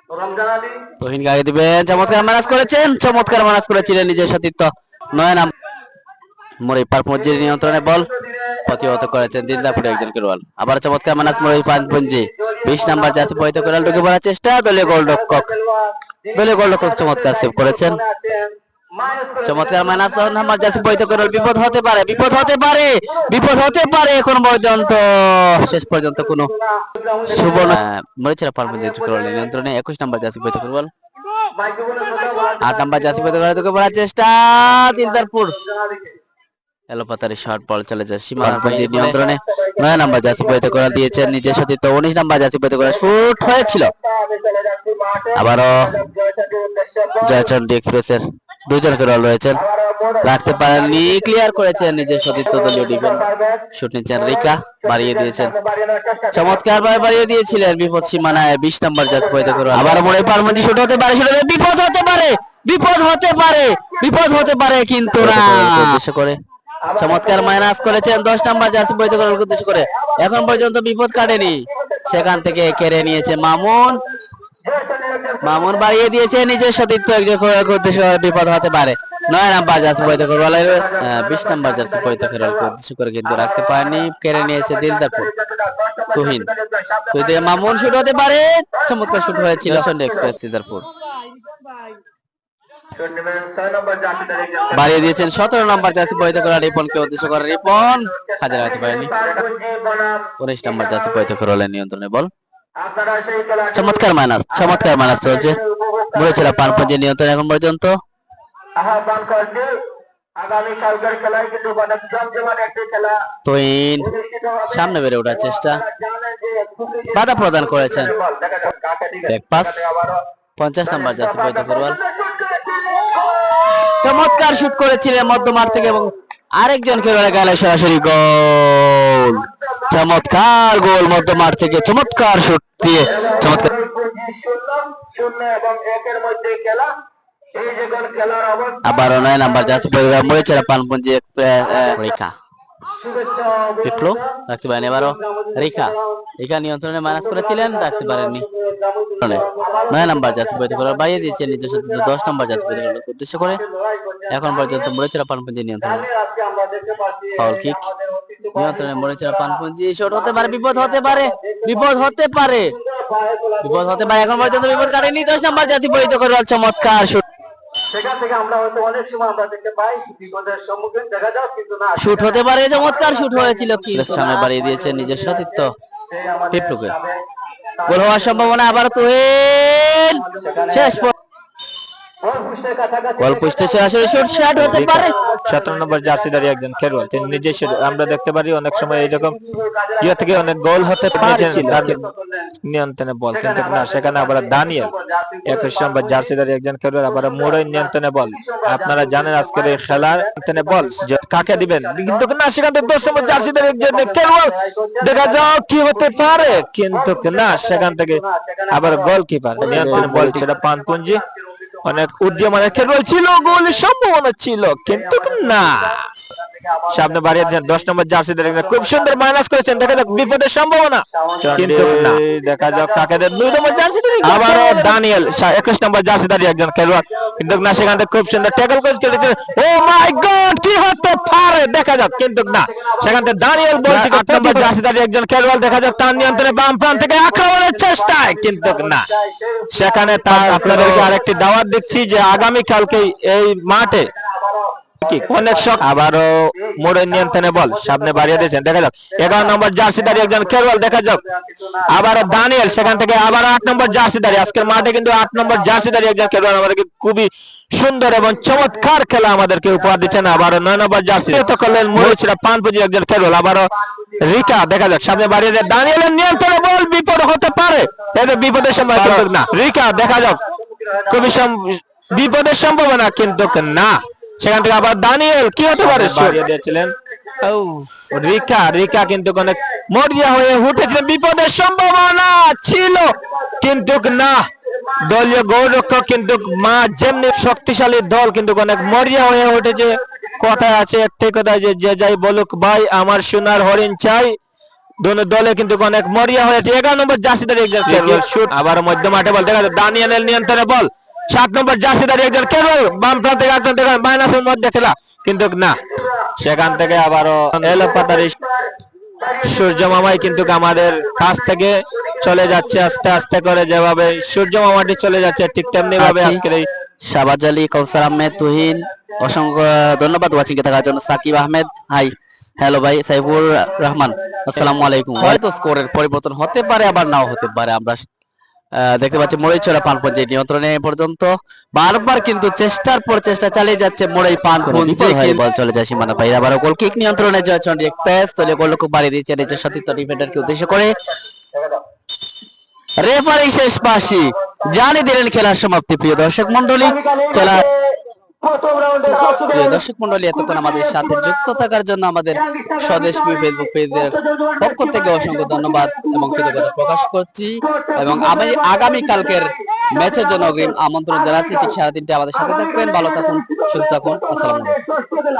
তুহিন আগে দিবেন, চমৎকার ম্যানেজ করেছেন, চমৎকার ম্যানেজ করেছিলেন নিজের সতীর্থ। 9 নাম্বার মুরাই পার্ক মসজিদ নিয়ন্ত্রণে বল প্রতিহত করেছেন দিলদাপুরে একজন খেলোয়াড়। আবার চমৎকার ম্যানেজ মুরাই পার্ক মসজিদ। 20 নাম্বার জাতি পয়িত খেলোয়াড় ঢুকে পড়ার চেষ্টা, দলীয় গোলরক্ষক চমৎকার সেভ করেছেন। চমৎকার ম্যানেজ নাম্বার জাতি পয়িত খেলোয়াড়, বিপদ হতে পারে, বিপদ হতে পারে, বিপদ হতে পারে। এখন পর্যন্ত শেষ পর্যন্ত কোনো শুভ মরিচা পার্ক মসজিদ খেলোয়াড় নিয়ন্ত্রণে। 21 নাম্বার জাতি পয়িত খেলোয়াড়, 8 নাম্বার জাতি পয়িত খেলোয়াড় ঢুকে পড়ার চেষ্টা, দিলদারপুর এলোপাতারি শর্ট বল চলে যায় সীমানার নিয়ন্ত্রণে। 9 নাম্বার জাতি পয়িত করে দিয়েছেন নিজের সতীর্থ। 19 নাম্বার জাতি পয়িত করে শুট হয়েছিল। আবারও জয়চন্ডী এক্সপ্রেসের দুজন খেলোয়াড় রয়েছেন, রাখতে পারেননি, ক্লিয়ার করেছেন নিজের সতীর্থ দলীয় ডিফেন্স। শুট নিচ্ছেন রিকা, বাড়িয়ে দিয়েছেন, চমৎকার ভাবে বাড়িয়ে দিয়েছিলেন বিপদ সীমানায়। 20 নাম্বার জাতি পয়িত করে আবার মনে পারমন্দি শুট হতে পারে, শুট বিপদ হতে পারে, বিপদ হতে পারে, বিপদ হতে পারে, কিন্তু না উদ্দেশ্য করে চমৎকার মাইনাস করেছেন 10 নাম্বার জার্সি পরিহিত করার উদ্দেশ্য করে। এখন পর্যন্ত বিপদ কাটেনি, সেখান থেকে কেড়ে নিয়েছে মামুন। মামুন বাড়িয়ে দিয়েছে নিজের সতীর্থ একজন উদ্দেশ্য, বিপদ হতে পারে। 9 নাম্বার জার্সি পরিহিত করে 20 নাম্বার জার্সি পরিহিত করার উদ্দেশ্য করে কিন্তু রাখতে পারেনি, কেড়ে নিয়েছে দিলদারপুর। তুহিন মামুন শুট হতে পারে, চমৎকার শুট হয়েছিল সন্ডে এক্সপ্রেস দিলদারপুর। বাড়িয়ে দিয়েছেন 17 নাম্বার জার্সি পরিহিত করা রিপনকে উদ্দেশ্য করে, রিপন কাজে লাগাতে পারেনি। 19 নাম্বার জার্সি পরিহিত করে নিয়ন্ত্রণে বল, চমৎকার মাইনাস, চমৎকার মাইনাস চলছে মুরাইচড়া পানপুঞ্জি নিয়ন্ত্রণ এখন পর্যন্ত। তুহিন সামনে বেড়ে ওঠার চেষ্টা, বাধা প্রদান করেছেন, ব্যাক পাস 50 নাম্বার জার্সি পরিহিত করওয়াল চমৎকার শুট করেছিলেন মধ্যমাঠ থেকে এবং আরেকজন খেলোয়াড়ের গালে সরাসরি গোল। চমৎকার গোল মধ্যমাঠ থেকে, চমৎকার শুট দিয়ে চমৎকার। আবার 9 নাম্বার জার্সি পরিহিত মুরাইচড়া পানপুঞ্জি রেখা বিপ্লব রাখতে পারেন। এবারও রেখা, রেখা নিয়ন্ত্রণে মাইনাস করেছিলেন, রাখতে পারেননি। 9 নাম্বার জার্সি পরিহিত করে বাড়িয়ে দিয়েছেন নিজের সাথে 10 নাম্বার জার্সি পরিহিত করার উদ্দেশ্য করে। এখন পর্যন্ত মুরাইচড়া পানপুঞ্জি নিয়ন্ত্রণে। ফাউল কিক নিয়ন্ত্রণে মুরাইচড়া পানপুঞ্জি, শট হতে পারে, বিপদ হতে পারে, বিপদ হতে পারে, বিপদ হতে পারে। এখন পর্যন্ত বিপদ কাটেনি 10 নাম্বার জার্সি পরিহিত করে চমৎকার শুট। সেখান থেকে আমরা হয়তো অনেক সময় আমরা দেখতে পাই বিপদের সম্মুখীন দেখা যায়, কিন্তু না শুট হতে পারে, চমৎকার শুট হয়েছিল, কি সামনে বাড়িয়ে দিয়েছে নিজের সতীর্থ বিপ্লবকে। গোল হওয়ার সম্ভাবনা আবার তুহিন, শেষ গোল পোস্টে সরাসরি শুট শট হতে পারে। 17 নম্বর জার্সিধারী একজন খেলোয়াড়, তিনি নিজস্ব আমরা দেখতে পারি অনেক সময় এইরকম ইয়ে থেকে অনেক গোল হতে পারছিল নিয়ন্ত্রণে বল, কিন্তু না সেখানে আবার দানিয়েল 21 নম্বর জার্সিধারী একজন খেলোয়াড় আবার মুরাই নিয়ন্ত্রণে বল। আপনারা জানেন আজকের এই খেলার নিয়ন্ত্রণে বল কাকে দিবেন, কিন্তু না সেখান থেকে 10 নম্বর জার্সিধারী একজন খেলোয়াড় দেখা যাও কি হতে পারে, কিন্তু না সেখান থেকে আবার গোলকিপার নিয়ন্ত্রণে বল ছিল পানপুঞ্জি। অনেক উদীয়মানের খেলোয়াড় ছিল, গোলের সম্ভাবনা ছিল, কিন্তু না সামনে বাড়িয়ে দিয়েছেন 10 নম্বর জার্সি ধরে খুব সুন্দর মাইনাস করেছেন, দেখা যাক বিপদের সম্ভাবনা, কিন্তু না দেখা যাক কাকে দেন। 2 নম্বর জার্সি ধরে আবারও দানিয়েল 21 নম্বর জার্সি ধরে একজন খেলোয়াড়, কিন্তু না সেখান থেকে খুব সুন্দর ট্যাকল করেছেন। ও মাই গড কি হতে পারে দেখা যাক, কিন্তু না সেখান থেকে দানিয়েল বলছে 8 নম্বর জার্সি ধরে একজন খেলোয়াড়, দেখা যাক তার নিয়ন্ত্রণে বাম প্রান্ত থেকে আক্রমণের চেষ্টায়, কিন্তু না সেখানে তার আপনাদেরকে আরেকটি দাওয়াত দিচ্ছি যে আগামী কালকে এই মাঠে অনেক শখ। আবারও মোড়ের নিয়ন্ত্রণে বল সামনে বাড়িয়ে দিয়েছেন, দেখা যাক 11 নম্বর জার্সিধারী একজন খেলোয়াড়, দেখা যাক আবারও দানিয়েল সেখান থেকে আবার 8 নম্বর জার্সিধারী। আজকের মাঠে কিন্তু 8 নম্বর জার্সিধারী একজন খেলোয়াড় আমাদেরকে খুবই সুন্দর এবং চমৎকার খেলা আমাদেরকে উপহার দিচ্ছেন। আবারও 9 নম্বর জার্সি করলেন মুরাইচড়া পানপুঞ্জি একজন খেলোয়াড়, আবারও রিকা, দেখা যাক সামনে বাড়িয়ে দেয় দানিয়েলের নিয়ন্ত্রণে বল, বিপদ হতে পারে, এতে বিপদের সময় না রিকা, দেখা যাক খুবই বিপদের সম্ভাবনা, কিন্তু না সেখান থেকে আবার দানিয়েল কি হতে পারে দিয়েছিলেন রিকা, রিকা কিন্তু অনেক মরিয়া হয়ে উঠেছিলেন, বিপদের সম্ভাবনা ছিল, কিন্তু না দলীয় গোলরক্ষক কিন্তু মা যেমনি শক্তিশালী দল কিন্তু অনেক মরিয়া হয়ে উঠেছে। কথা আছে একটাই কথা যে যে যাই বলুক ভাই আমার সোনার হরিণ চাই, দোনো দলে কিন্তু অনেক মরিয়া হয়েছে। 11 নম্বর জার্সিধারী একজন খেলোয়াড় শুট, আবার মধ্য মাঠে বল দেখা যায় দানিয়েলের নিয়ন্ত্রণে বল। 7 নম্বর জার্সিধারী একজন খেলোয়াড় বাম প্রান্তে মাইনাসের মধ্যে খেলা, কিন্তু না, সেখান থেকে আবারও এলোপাতারি সূর্য মামাই কিন্তু আমাদের কাছ থেকে চলে যাচ্ছে আস্তে আস্তে করে। যেভাবে সূর্য মামাটি চলে যাচ্ছে ঠিক তেমনি ভাবে আজকের এই শাহবাজ আলী, কৌসার আহমেদ, তুহিন, অসংখ্য ধন্যবাদ ওয়াচিং এ থাকার জন্য। সাকিব আহমেদ, হাই, হ্যালো ভাই। সাইফুর রহমান, আসসালামু আলাইকুম। হয়তো স্কোরের পরিবর্তন হতে পারে, আবার নাও হতে পারে। আমরা দেখতে পাচ্ছি মরিচড়া পানপুঞ্জি নিয়ন্ত্রণে এ পর্যন্ত বারবার কিন্তু চেষ্টার পর চেষ্টা চালিয়ে যাচ্ছে মোড়াই পানপুঞ্জি। বল চলে যায় সীমানা বাইরে, আবারও গোল কিক নিয়ন্ত্রণে জয়চন্ডী এক্সপ্রেস তলে গোলরক্ষক বাড়িয়ে দিচ্ছে নিজের সতীর্থ ডিফেন্ডারকে উদ্দেশ্য করে। রেফারি শেষ বাঁশি জানিয়ে দিলেন খেলার সমাপ্তি। প্রিয় দর্শক মন্ডলী, খেলা প্রিয় দর্শক মন্ডলী, এতক্ষণ আমাদের সাথে যুক্ত থাকার জন্য আমাদের স্বদেশী ফেসবুক পেজের পক্ষ থেকে অসংখ্য ধন্যবাদ এবং কৃতজ্ঞতা প্রকাশ করছি। এবং আমি আগামী কালকের ম্যাচের জন্য অগ্রিম আমন্ত্রণ জানাচ্ছি। ঠিক 3:30 আমাদের সাথে থাকবেন। ভালো থাকুন, সুস্থ থাকুন। আসসালামু আলাইকুম।